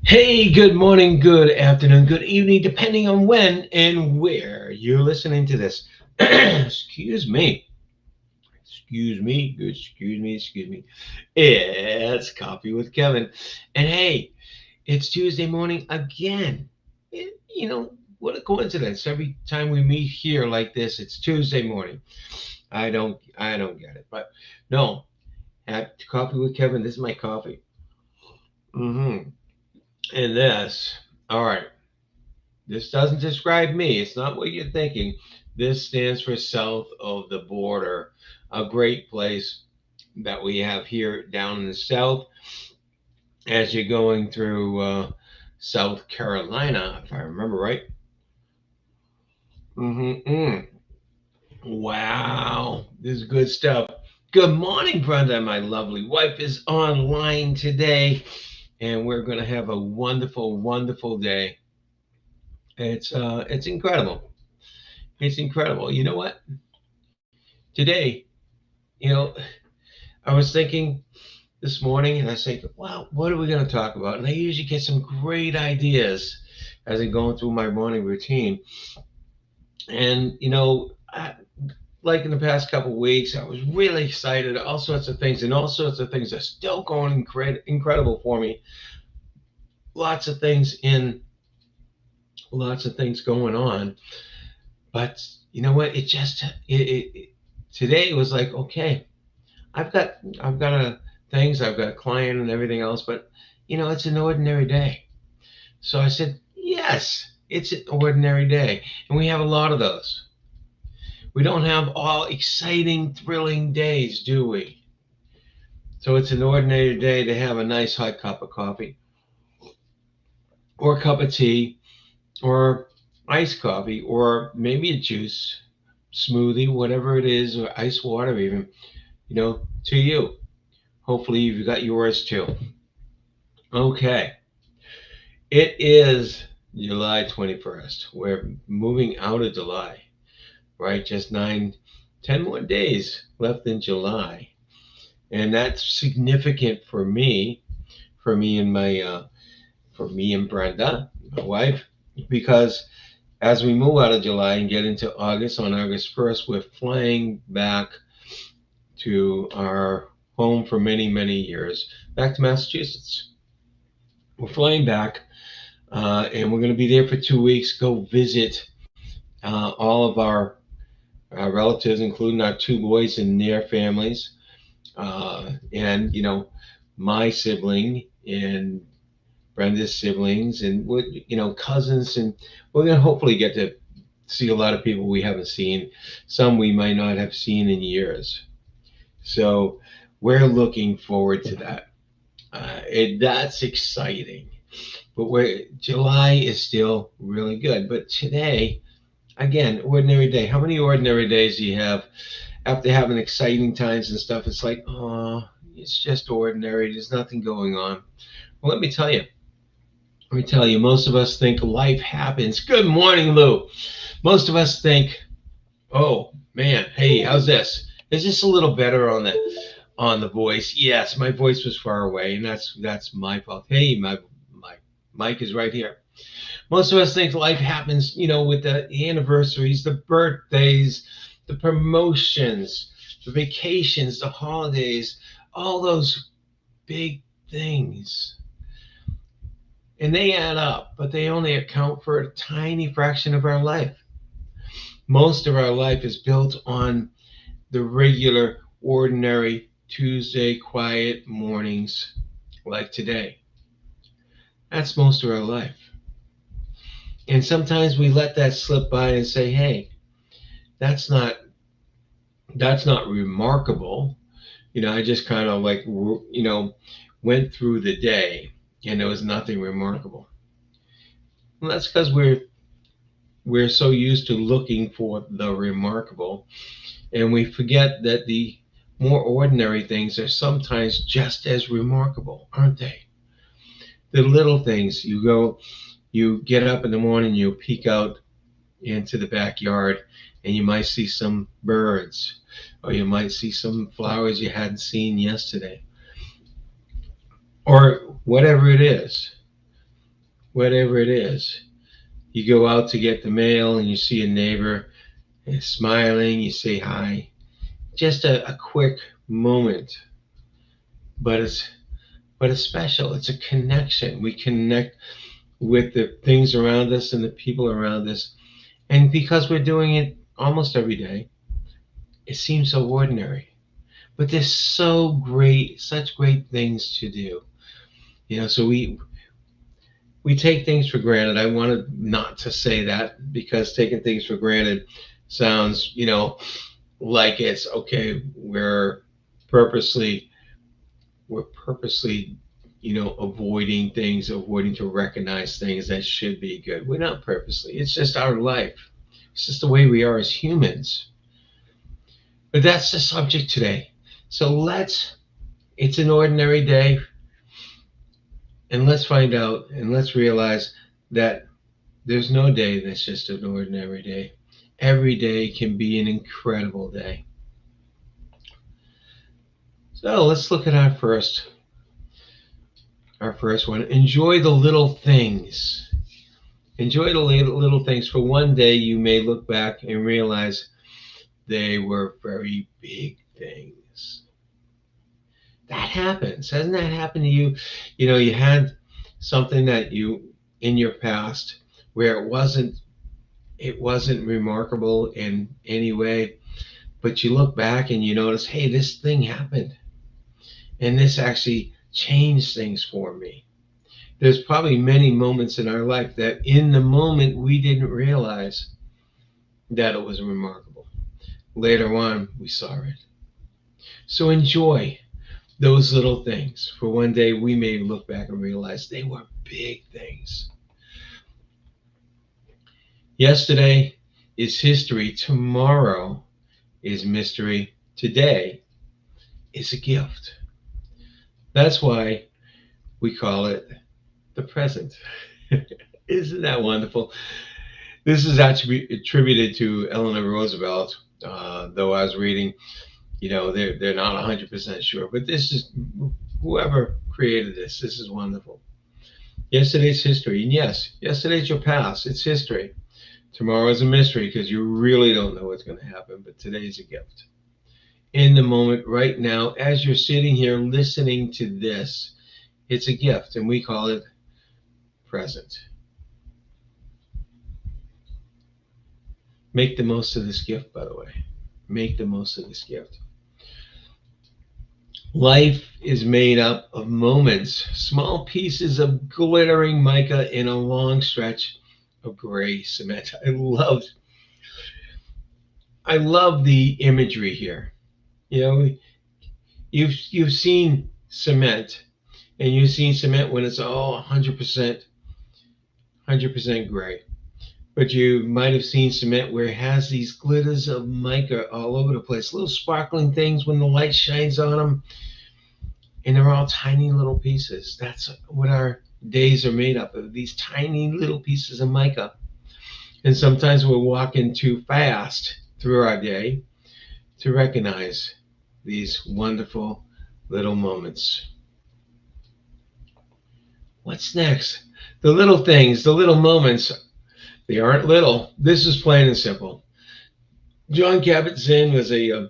Hey, good morning, good afternoon, good evening, depending on when and where you're listening to this. Excuse me. Excuse me. It's Coffee with Kevin. And hey, it's Tuesday morning again. What a coincidence. Every time we meet here like this, it's Tuesday morning. I don't get it. But no, at Coffee with Kevin, this is my coffee. Mm-hmm. And this, all right. This doesn't describe me. It's not what you're thinking. This stands for south of the border, a great place that we have here down in the south as you're going through South Carolina, if I remember right. Mm-hmm. Wow, this is good stuff. Good morning, Brenda. My lovely wife is online today, and we're going to have a wonderful, wonderful day. It's incredible. It's incredible. You know what? Today, you know, I was thinking this morning and I say, wow, what are we going to talk about? And I usually get some great ideas as I'm going through my morning routine. And, like in the past couple of weeks, I was really excited, all sorts of things, and all sorts of things are still going incredible for me. Lots of things lots of things going on. But you know what? Today it was like, okay, I've got I've got a client and everything else, but it's an ordinary day. So I said, yes, it's an ordinary day, and we have a lot of those. We don't have all exciting, thrilling days, do we? So it's an ordinary day to have a nice hot cup of coffee, or a cup of tea, or iced coffee, or maybe a juice, smoothie, whatever it is, or ice water, even. To you. Hopefully, you've got yours too. Okay. It is July 21st. We're moving out of July, right? Just 10 more days left in July. And that's significant for me and for me and Brenda, my wife, because as we move out of July and get into August, on August 1st, we're flying back to our home for many, many years, back to Massachusetts. We're flying back, and we're going to be there for 2 weeks, go visit all of our relatives, including our two boys and their families, and my sibling and Brenda's siblings, and cousins, and we're gonna hopefully get to see a lot of people we haven't seen, some we might not have seen in years. So we're looking forward to that. That's exciting. But July is still really good. But today, again, ordinary day. How many ordinary days do you have after having exciting times and stuff? It's like, oh, it's just ordinary. There's nothing going on. Well, let me tell you, most of us think life happens. Good morning, Lou. Most of us think, oh man, hey, how's this? Is this a little better on the voice? Yes, my voice was far away, and that's my fault. Hey, my mic is right here. Most of us think life happens, with the anniversaries, the birthdays, the promotions, the vacations, the holidays, all those big things. And they add up, but they only account for a tiny fraction of our life. Most of our life is built on the regular, ordinary Tuesday quiet mornings like today. That's most of our life. And sometimes we let that slip by and say, hey, that's not that's not remarkable. I just kind of like went through the day and there was nothing remarkable. Well, that's because we're so used to looking for the remarkable, and we forget that the more ordinary things are sometimes just as remarkable, aren't they? The little things. You get up in the morning, you peek out into the backyard, and you might see some birds, or you might see some flowers you hadn't seen yesterday, or whatever it is. whatever it is. You go out to get the mail and you see a neighbor and smiling, you say hi. Just a quick moment, but it's special. It's a connection. We connect with the things around us and the people around us. And because we're doing it almost every day, it seems so ordinary. But there's such great things to do. So we take things for granted. I wanted not to say that because taking things for granted sounds, like it's okay. Purposely we're purposely, avoiding to recognize things that should be good. We're not purposely. It's just our life. It's just the way we are as humans. But that's the subject today. So it's an ordinary day, and let's find out and let's realize that there's no day that's just an ordinary day. Every day can be an incredible day. So let's look at our first one. Enjoy the little things. Enjoy the little things. For one day, you may look back and realize they were very big things. That happens. Hasn't that happened to you? You had something that you in your past where it wasn't remarkable in any way, but you look back and you notice, hey, this thing happened, and this actually changed things for me. There's probably many moments in our life that in the moment we didn't realize that it was remarkable. Later on, we saw it. So enjoy those little things. For one day, we may look back and realize they were big things. Yesterday is history. Tomorrow is mystery. Today is a gift. That's why we call it the present. Isn't that wonderful? This is actually attributed to Eleanor Roosevelt, though I was reading, they're not 100% sure, but this is whoever created this. This is wonderful. Yesterday's history, and yes, yesterday's your past. It's history. Tomorrow is a mystery because you really don't know what's going to happen, but today's a gift. In the moment, right now, as you're sitting here listening to this, it's a gift, and we call it present. Make the most of this gift, by the way. Make the most of this gift. Life is made up of moments, small pieces of glittering mica in a long stretch of gray cement. I love the imagery here. You know, you've seen cement, and you've seen cement when it's all 100% gray. But you might have seen cement where it has these glitters of mica all over the place, little sparkling things when the light shines on them, and they're all tiny little pieces. That's what our days are made up of, these tiny little pieces of mica. And sometimes we're walking too fast through our day to recognize these wonderful little moments. What's next? The little things, the little moments, they aren't little. This is plain and simple. John Kabat-Zinn was an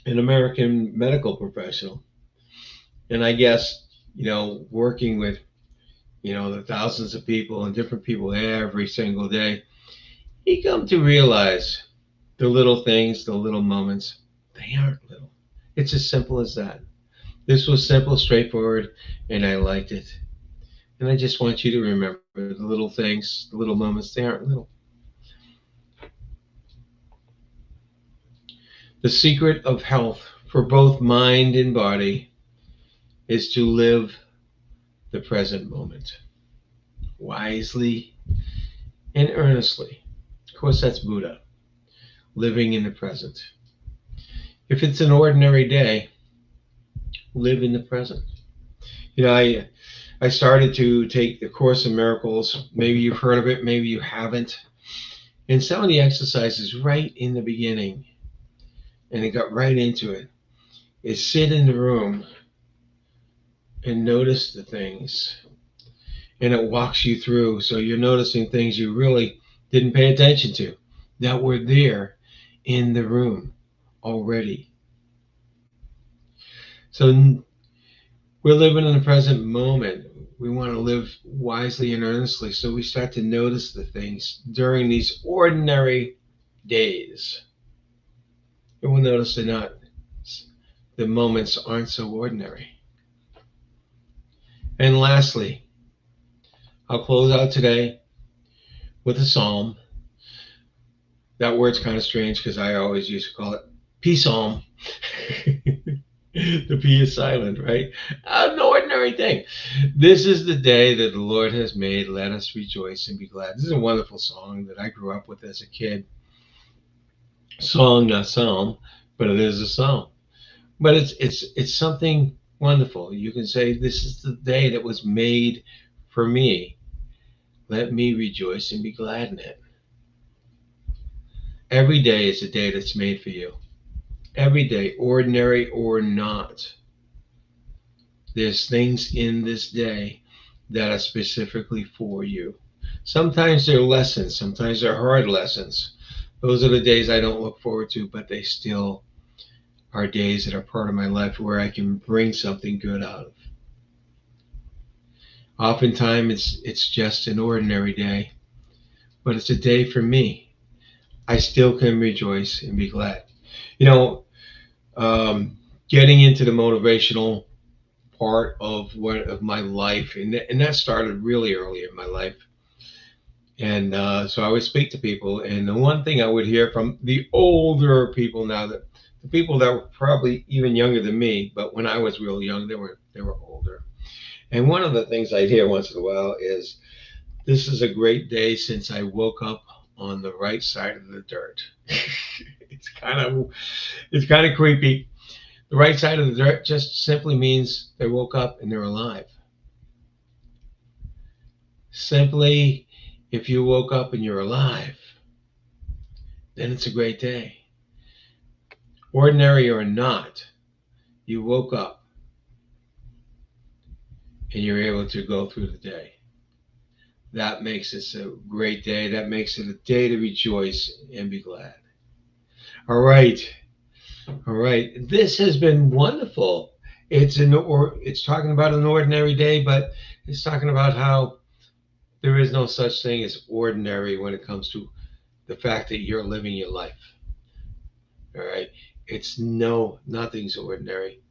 American medical professional. And I guess, working with, the thousands of people and different people every single day, he come to realize the little things, the little moments, they aren't little. It's as simple as that. This was simple, straightforward, and I liked it. And I just want you to remember the little things, the little moments, they aren't little. The secret of health for both mind and body is to live the present moment wisely and earnestly. Of course, that's Buddha, living in the present. If it's an ordinary day, live in the present. I started to take the Course in Miracles. Maybe you've heard of it, maybe you haven't. And some of the exercises right in the beginning, and it got right into it, is sit in the room and notice the things. and it walks you through. So you're noticing things you really didn't pay attention to that were there in the room already. So we're living in the present moment. We want to live wisely and earnestly. So we start to notice the things during these ordinary days. And we'll notice the moments aren't so ordinary. And lastly, I'll close out today with a psalm. That word's kind of strange because I always used to call it peace psalm. The P is silent, right? An ordinary thing. This is the day that the Lord has made. Let us rejoice and be glad. This is a wonderful song that I grew up with as a kid. Song, not psalm, but it is a psalm. But it's something wonderful. You can say, "This is the day that was made for me. Let me rejoice and be glad in it." Every day is a day that's made for you. Every day, ordinary or not. There's things in this day that are specifically for you. Sometimes they're lessons, sometimes they're hard lessons. Those are the days I don't look forward to, but they still are days that are part of my life where I can bring something good out of. Oftentimes it's just an ordinary day, but it's a day for me. I still can rejoice and be glad. You know, getting into the motivational part of my life, and that started really early in my life. And so I would speak to people, and the one thing I would hear from the older people now, that the people that were probably even younger than me, but when I was real young, they were older. And one of the things I'd hear once in a while is, "This is a great day since I woke up on the right side of the dirt." it's kind of it's kind of creepy. The right side of the dirt just simply means they woke up and they're alive. Simply, if you woke up and you're alive, then it's a great day. Ordinary or not, you woke up and you're able to go through the day. That makes it a great day. That makes it a day to rejoice and be glad. All right. All right. This has been wonderful. It's talking about an ordinary day, but it's talking about how there is no such thing as ordinary when it comes to the fact that you're living your life. All right. Nothing's ordinary.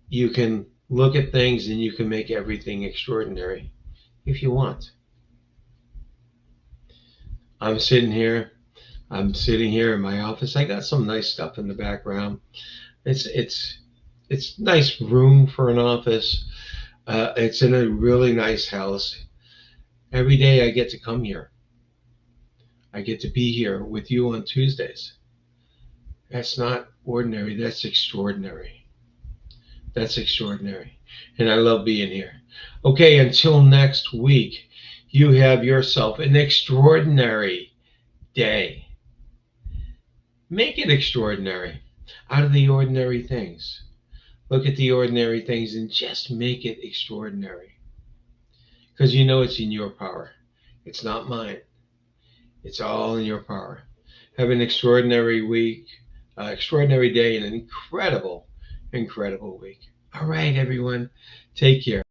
You can look at things and you can make everything extraordinary if you want. I'm sitting here. I'm sitting here in my office. I got some nice stuff in the background. It's nice room for an office. It's in a really nice house. Every day I get to come here. I get to be here with you on Tuesdays. That's not ordinary. That's extraordinary. That's extraordinary. And I love being here. Okay, until next week, you have yourself an extraordinary day. Make it extraordinary out of the ordinary things. Look at the ordinary things and just make it extraordinary. Because you know it's in your power. It's not mine. It's all in your power. Have an extraordinary week, extraordinary day, and an incredible, incredible week. All right, everyone. Take care.